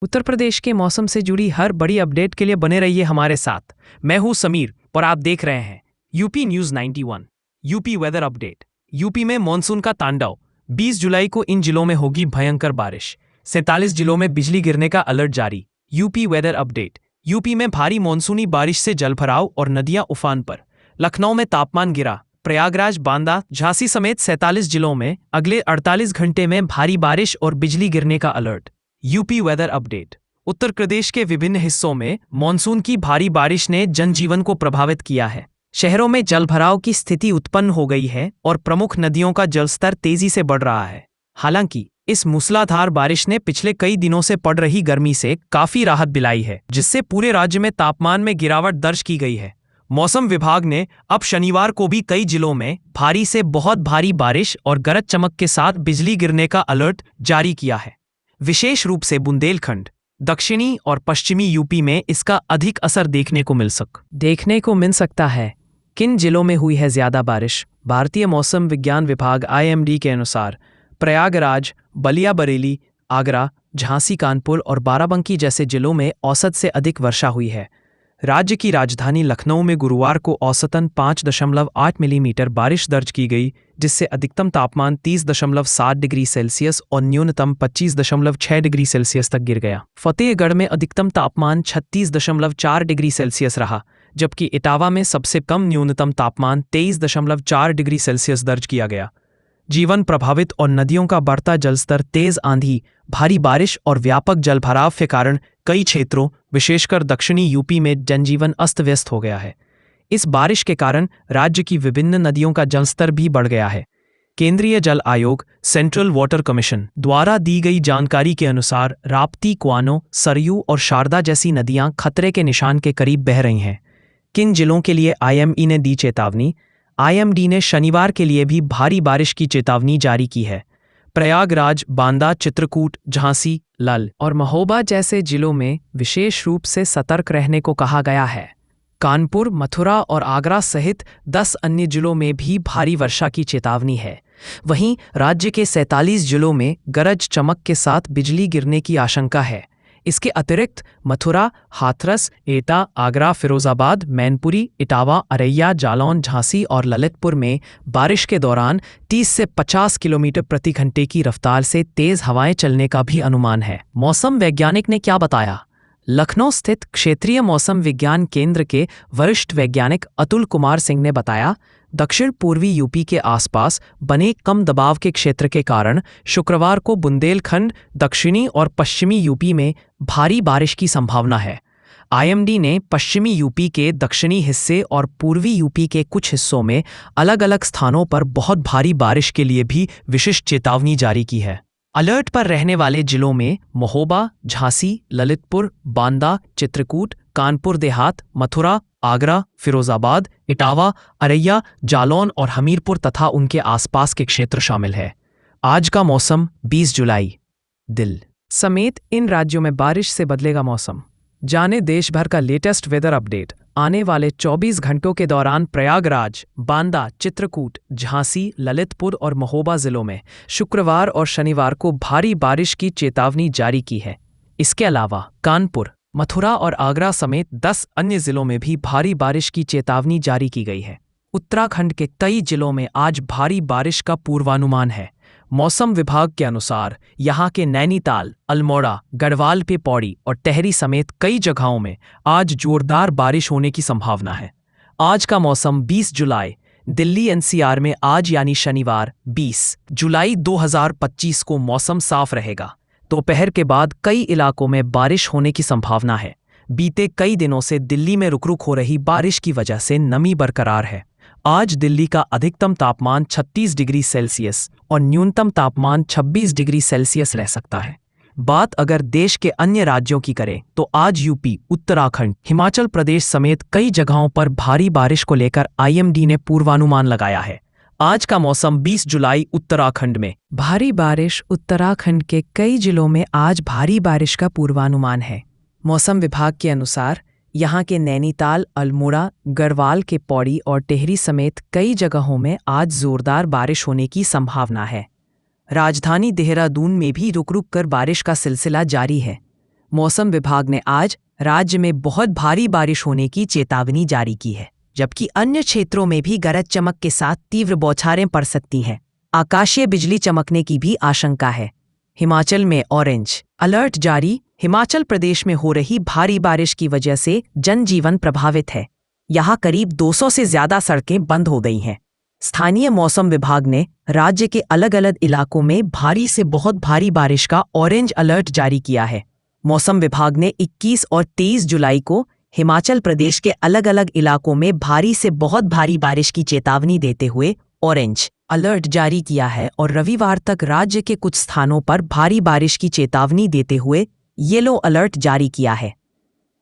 उत्तर प्रदेश के मौसम से जुड़ी हर बड़ी अपडेट के लिए बने रहिए हमारे साथ। मैं हूं समीर और आप देख रहे हैं UP news 91। UP weather update. UP में मानसून का तांडव। 20 जुलाई को इन जिलों में होगी भयंकर बारिश। 47 जिलों में बिजली गिरने का अलर्ट जारी। UP weather update. यूपी में भारी मानसूनी बारिश से जलभराव और नदियां उफान पर। लखनऊ में तापमान गिरा। प्रयागराज, बांदा, झांसी समेत 47 जिलों में अगले 48 घंटे में भारी बारिश और बिजली गिरने का alert. UP weather update. Uttar Pradesh के विभिन्न हिस्सों में मानसून की भारी बारिश ने जनजीवन को प्रभावित किया है। शहरों में जलभराव की स्थिति उत्पन्न हो गई है और प्रमुख नदियों का जलस्तर तेजी से बढ़ रहा है। हालांकि इस मूसलाधार बारिश ने पिछले कई दिनों से पड़ रही गर्मी से काफी राहत दिलाई है, जिससे पूरे राज्य में तापमान में गिरावट दर्ज की गई है। मौसम विभाग ने अब शनिवार को भी कई जिलों में भारी से बहुत भारी बारिश और गरज चमक के साथ बिजली गिरने का अलर्ट जारी किया है। विशेष रूप से बुंदेलखंड, दक्षिणी और पश्चिमी यूपी में इसका अधिक असर देखने को मिल सकता है। किन जिलों में हुई है ज्यादा बारिश? भारतीय मौसम विज्ञान विभाग IMD के अनुसार प्रयागराज, बलिया, बरेली, आगरा, झांसी, कानपुर और बाराबंकी जैसे जिलों में औसत से अधिक वर्षा हुई है। राज्य की राजधानी लखनऊ में गुरुवार को औसतन 5.8 मिलीमीटर बारिश दर्ज की गई, जिससे अधिकतम तापमान 30.7 डिग्री सेल्सियस और न्यूनतम 25.6 डिग्री सेल्सियस तक गिर गया। फतेहगढ़ में अधिकतम तापमान 36.4 डिग्री सेल्सियस रहा, जबकि इटावा में सबसे कम न्यूनतम तापमान 23.4 डिग्री सेल्सियस दर्ज किया गया। जीवन प्रभावित और नदियों का बढ़ता जलस्तर, तेज आंधी, भारी बारिश और व्यापक जलभराव के कारण कई क्षेत्रों, विशेषकर दक्षिणी यूपी में जनजीवन अस्त व्यस्त हो गया है। इस बारिश के कारण राज्य की विभिन्न नदियों का जलस्तर भी बढ़ गया है। केंद्रीय जल आयोग सेंट्रल वाटर कमीशन द्वारा दी गई जानकारी के अनुसार राप्ती, कुआनो, सरयू और शारदा जैसी नदियां खतरे के निशान के करीब बह रही हैं। किन जिलों के लिए IME ने दी चेतावनी? IMD ने शनिवार के लिए भी भारी बारिश की चेतावनी जारी की है। प्रयागराज, बांदा, चित्रकूट, झांसी, लल और महोबा जैसे जिलों में विशेष रूप से सतर्क रहने को कहा गया है। कानपुर, मथुरा और आगरा सहित 10 अन्य जिलों में भी भारी वर्षा की चेतावनी है। वहीं राज्य के 47 जिलों में गरज चमक के साथ बिजली गिरने की आशंका है। इसके अतिरिक्त मथुरा, हाथरस, एटा, आगरा, फिरोजाबाद, मैनपुरी, इटावा, अरैया, जालौन, झांसी और ललितपुर में बारिश के दौरान 30 से 50 किलोमीटर प्रति घंटे की रफ्तार से तेज हवाएं चलने का भी अनुमान है। मौसम वैज्ञानिक ने क्या बताया? लखनऊ स्थित क्षेत्रीय मौसम विज्ञान केंद्र के वरिष्ठ वैज्ञानिक अतुल कुमार सिंह ने बताया, दक्षिण पूर्वी यूपी के आसपास बने कम दबाव के क्षेत्र के कारण शुक्रवार को बुंदेलखंड, दक्षिणी और पश्चिमी यूपी में भारी बारिश की संभावना है। IMD ने पश्चिमी यूपी के दक्षिणी हिस्से और पूर्वी यूपी के कुछ हिस्सों में अलग अलग स्थानों पर बहुत भारी बारिश के लिए भी विशिष्ट चेतावनी जारी की है। अलर्ट पर रहने वाले जिलों में महोबा, झांसी, ललितपुर, बांदा, चित्रकूट, कानपुर देहात, मथुरा, आगरा, फिरोजाबाद, इटावा, अरैया, जालौन और हमीरपुर तथा उनके आसपास के क्षेत्र शामिल है। आज का मौसम 20 जुलाई। दिल्ली समेत इन राज्यों में बारिश से बदलेगा मौसम। जाने देश भर का लेटेस्ट वेदर अपडेट। आने वाले 24 घंटों के दौरान प्रयागराज, बांदा, चित्रकूट, झांसी, ललितपुर और महोबा जिलों में शुक्रवार और शनिवार को भारी बारिश की चेतावनी जारी की है। इसके अलावा कानपुर, मथुरा और आगरा समेत 10 अन्य जिलों में भी भारी बारिश की चेतावनी जारी की गई है। उत्तराखंड के कई जिलों में आज भारी बारिश का पूर्वानुमान है। मौसम विभाग के अनुसार यहां के नैनीताल, अल्मोड़ा, गढ़वाल पे पौड़ी और टेहरी समेत कई जगहों में आज जोरदार बारिश होने की संभावना है। आज का मौसम 20 जुलाई। दिल्ली NCR में आज यानी शनिवार 20 जुलाई 2025 को मौसम साफ रहेगा। दोपहर के बाद कई इलाकों में बारिश होने की संभावना है। बीते कई दिनों से दिल्ली में रुक रुक हो रही बारिश की वजह से नमी बरकरार है। आज दिल्ली का अधिकतम तापमान 36 डिग्री सेल्सियस और न्यूनतम तापमान 26 डिग्री सेल्सियस रह सकता है। बात अगर देश के अन्य राज्यों की करें तो आज यूपी, उत्तराखंड, हिमाचल प्रदेश समेत कई जगहों पर भारी बारिश को लेकर IMD ने पूर्वानुमान लगाया है। आज का मौसम 20 जुलाई। उत्तराखंड में भारी बारिश। उत्तराखंड के कई जिलों में आज भारी बारिश का पूर्वानुमान है। मौसम विभाग के अनुसार यहाँ के नैनीताल, अल्मोड़ा, गढ़वाल के पौड़ी और टेहरी समेत कई जगहों में आज जोरदार बारिश होने की संभावना है। राजधानी देहरादून में भी रुक रुक कर बारिश का सिलसिला जारी है। मौसम विभाग ने आज राज्य में बहुत भारी बारिश होने की चेतावनी जारी की है, जबकि अन्य क्षेत्रों में भी गरज चमक के साथ तीव्र बौछारें पड़ सकती हैं। आकाशीय बिजली चमकने की भी आशंका है। हिमाचल में ऑरेंज अलर्ट जारी। हिमाचल प्रदेश में हो रही भारी बारिश की वजह से जनजीवन प्रभावित है। यहाँ करीब 200 से ज्यादा सड़कें बंद हो गई हैं। स्थानीय मौसम विभाग ने राज्य के अलग अलग इलाकों में भारी से बहुत भारी बारिश का ऑरेंज अलर्ट जारी किया है। मौसम विभाग ने 21 और 23 जुलाई को हिमाचल प्रदेश के अलग अलग इलाकों में भारी से बहुत भारी बारिश की चेतावनी देते हुए ऑरेंज अलर्ट जारी किया है और रविवार तक राज्य के कुछ स्थानों पर भारी बारिश की चेतावनी देते हुए येलो अलर्ट जारी किया है।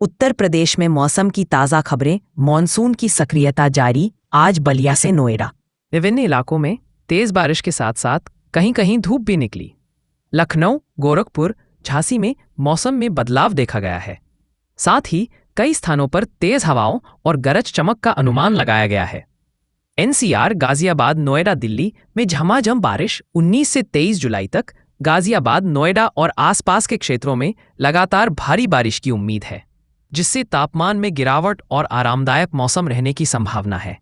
उत्तर प्रदेश में मौसम की ताज़ा खबरें। मॉनसून की सक्रियता जारी। आज बलिया से नोएडा विभिन्न इलाकों में तेज बारिश के साथ साथ कहीं कहीं धूप भी निकली। लखनऊ, गोरखपुर, झांसी में मौसम में बदलाव देखा गया है। साथ ही कई स्थानों पर तेज हवाओं और गरज चमक का अनुमान लगाया गया है। एनसीआर, गाजियाबाद, नोएडा, दिल्ली में झमाझम बारिश 19 से 23 जुलाई तक। गाजियाबाद, नोएडा और आसपास के क्षेत्रों में लगातार भारी बारिश की उम्मीद है, जिससे तापमान में गिरावट और आरामदायक मौसम रहने की संभावना है।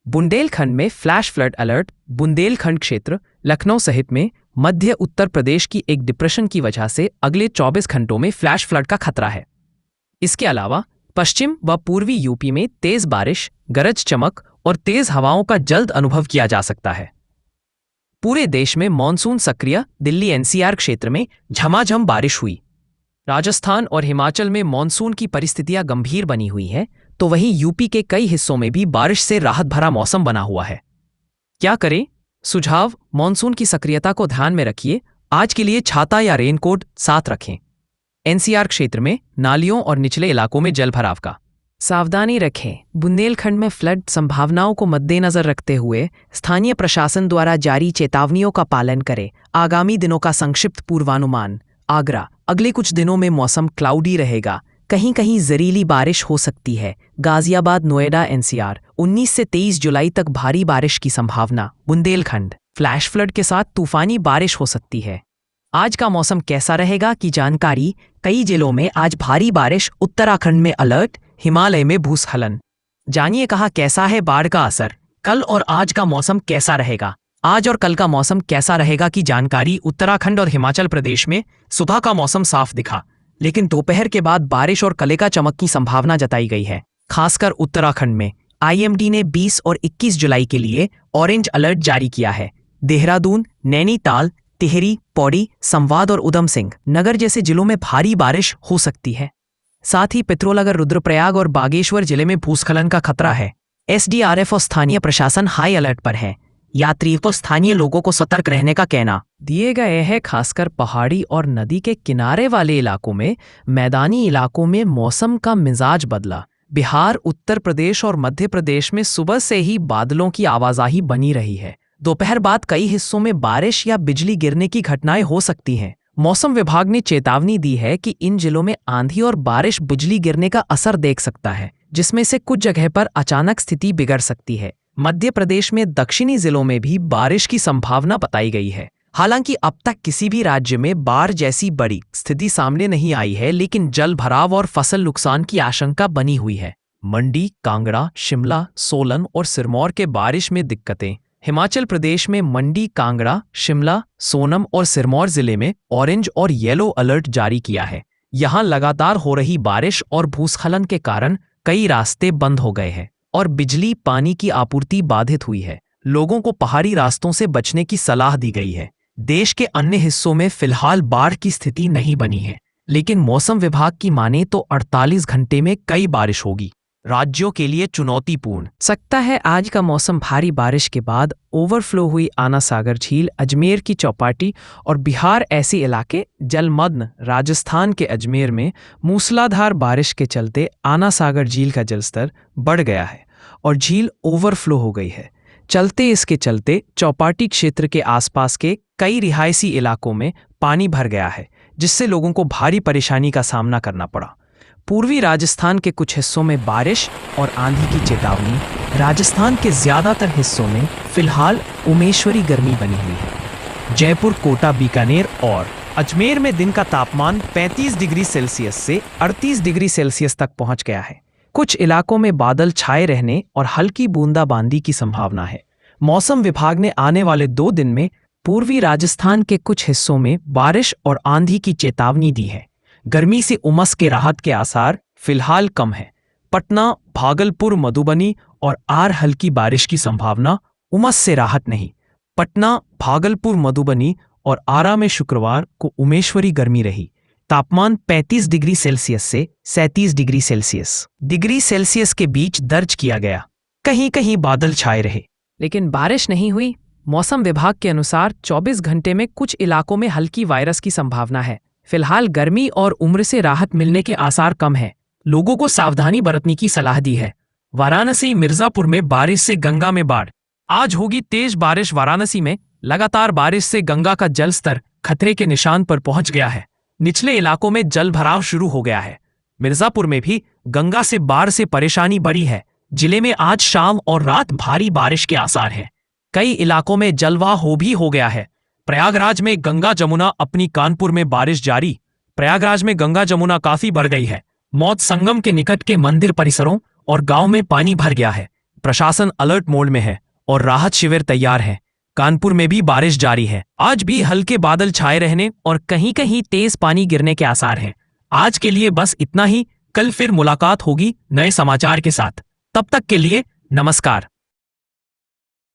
बुंदेलखंड में फ्लैश फ्लड अलर्ट। बुंदेलखंड क्षेत्र, लखनऊ सहित में मध्य उत्तर प्रदेश की एक डिप्रेशन की वजह से अगले 24 घंटों में फ्लैश फ्लड का खतरा है। इसके अलावा पश्चिम व पूर्वी यूपी में तेज बारिश, गरज चमक और तेज हवाओं का जल्द अनुभव किया जा सकता है। पूरे देश में मॉनसून सक्रिय। दिल्ली एनसीआर क्षेत्र में झमाझम बारिश हुई। राजस्थान और हिमाचल में मॉनसून की परिस्थितियां गंभीर बनी हुई है, तो वहीं यूपी के कई हिस्सों में भी बारिश से राहत भरा मौसम बना हुआ है। क्या करें? सुझाव: मॉनसून की सक्रियता को ध्यान में रखिए। आज के लिए छाता या रेनकोट साथ रखें। एनसीआर क्षेत्र में नालियों और निचले इलाकों में जलभराव का सावधानी रखें। बुंदेलखंड में फ्लड संभावनाओं को मद्देनजर रखते हुए स्थानीय प्रशासन द्वारा जारी चेतावनियों का पालन करें। आगामी दिनों का संक्षिप्त पूर्वानुमान। आगरा, अगले कुछ दिनों में मौसम क्लाउडी रहेगा, कहीं कहीं जरीली बारिश हो सकती है। गाजियाबाद, नोएडा, एनसीआर 19 से 23 जुलाई तक भारी बारिश की संभावना। बुंदेलखंड, फ्लैश फ्लड के साथ तूफानी बारिश हो सकती है। आज का मौसम कैसा रहेगा की जानकारी। कई जिलों में आज भारी बारिश। उत्तराखंड में अलर्ट। हिमालय में भूस्खलन। जानिए कहाँ कैसा है बाढ़ का असर। कल और आज का मौसम कैसा रहेगा। आज और कल का मौसम कैसा रहेगा की जानकारी। उत्तराखंड और हिमाचल प्रदेश में सुबह का मौसम साफ दिखा, लेकिन दोपहर के बाद बारिश और कलेका चमक की संभावना जताई गई है, खासकर उत्तराखंड में। आईएमडी ने 20 और 21 जुलाई के लिए ऑरेंज अलर्ट जारी किया है। देहरादून, नैनीताल, टिहरी, पौड़ी, संवाद और उधम सिंह नगर जैसे जिलों में भारी बारिश हो सकती है। साथ ही पिथौरागढ़, रुद्रप्रयाग और बागेश्वर जिले में भूस्खलन का खतरा है। एसडीआरएफ और स्थानीय प्रशासन हाई अलर्ट पर है। यात्रियों को स्थानीय लोगों को सतर्क रहने का कहना दिए गए हैं। खासकर पहाड़ी और नदी के किनारे वाले इलाकों में। मैदानी इलाकों में मौसम का मिजाज बदला। बिहार, उत्तर प्रदेश और मध्य प्रदेश में सुबह से ही बादलों की आवाजाही बनी रही है। दोपहर बाद कई हिस्सों में बारिश या बिजली गिरने की घटनाएं हो सकती हैं। मौसम विभाग ने चेतावनी दी है कि इन जिलों में आंधी और बारिश बिजली गिरने का असर देख सकता है, जिसमें से कुछ जगह पर अचानक स्थिति बिगड़ सकती है। मध्य प्रदेश में दक्षिणी जिलों में भी बारिश की संभावना बताई गई है। हालांकि अब तक किसी भी राज्य में बाढ़ जैसी बड़ी स्थिति सामने नहीं आई है, लेकिन जल भराव और फसल नुकसान की आशंका बनी हुई है। मंडी, कांगड़ा, शिमला, सोलन और सिरमौर के बारिश में दिक्कतें। हिमाचल प्रदेश में मंडी, कांगड़ा, शिमला, सोनम और सिरमौर जिले में ऑरेंज और येलो अलर्ट जारी किया है। यहां लगातार हो रही बारिश और भूस्खलन के कारण कई रास्ते बंद हो गए हैं और बिजली पानी की आपूर्ति बाधित हुई है। लोगों को पहाड़ी रास्तों से बचने की सलाह दी गई है। देश के अन्य हिस्सों में फिलहाल बाढ़ की स्थिति नहीं बनी है, लेकिन मौसम विभाग की माने तो 48 घंटे में कई बारिश होगी। राज्यों के लिए चुनौतीपूर्ण सकता है। आज का मौसम भारी बारिश के बाद ओवरफ्लो हुई आना सागर झील, अजमेर की चौपाटी और बिहार ऐसे इलाके जलमग्न। राजस्थान के अजमेर में मूसलाधार बारिश के चलते आना सागर झील का जलस्तर बढ़ गया है और झील ओवरफ्लो हो गई है। इसके चलते चौपाटी क्षेत्र के आसपास के कई रिहायशी इलाकों में पानी भर गया है, जिससे लोगों को भारी परेशानी का सामना करना पड़ा। पूर्वी राजस्थान के कुछ हिस्सों में बारिश और आंधी की चेतावनी। राजस्थान के ज्यादातर हिस्सों में फिलहाल उमेश्वरी गर्मी बनी हुई है। जयपुर, कोटा, बीकानेर और अजमेर में दिन का तापमान 35 डिग्री सेल्सियस से 38 डिग्री सेल्सियस तक पहुंच गया है। कुछ इलाकों में बादल छाए रहने और हल्की बूंदाबांदी की संभावना है। मौसम विभाग ने आने वाले 2 दिन में पूर्वी राजस्थान के कुछ हिस्सों में बारिश और आंधी की चेतावनी दी है। गर्मी से उमस के राहत के आसार फिलहाल कम है। पटना, भागलपुर, मधुबनी और आर हल्की बारिश की संभावना, उमस से राहत नहीं। पटना, भागलपुर, मधुबनी और आरा में शुक्रवार को उमेश्वरी गर्मी रही। तापमान 35 डिग्री सेल्सियस से 37 डिग्री सेल्सियस के बीच दर्ज किया गया। कहीं कहीं बादल छाए रहे, लेकिन बारिश नहीं हुई। मौसम विभाग के अनुसार 24 घंटे में कुछ इलाकों में हल्की वायरस की संभावना है। फिलहाल गर्मी और उम्र से राहत मिलने के आसार कम है। लोगों को सावधानी बरतने की सलाह दी है। वाराणसी, मिर्जापुर में बारिश से गंगा में बाढ़। आज होगी तेज बारिश। वाराणसी में लगातार बारिश से गंगा का जल स्तर खतरे के निशान पर पहुंच गया है। निचले इलाकों में जल भराव शुरू हो गया है। मिर्जापुर में भी गंगा से बाढ़ से परेशानी बढ़ी है। जिले में आज शाम और रात भारी बारिश के आसार हैं। कई इलाकों में जलवाह हो गया है। प्रयागराज में गंगा जमुना अपनी, कानपुर में बारिश जारी। प्रयागराज में गंगा जमुना काफी बढ़ गई है। मौत संगम के निकट के मंदिर परिसरों और गांव में पानी भर गया है। प्रशासन अलर्ट मोड में है और राहत शिविर तैयार है। कानपुर में भी बारिश जारी है। आज भी हल्के बादल छाए रहने और कहीं कहीं तेज पानी गिरने के आसार हैं। आज के लिए बस इतना ही। कल फिर मुलाकात होगी नए समाचार के साथ। तब तक के लिए नमस्कार।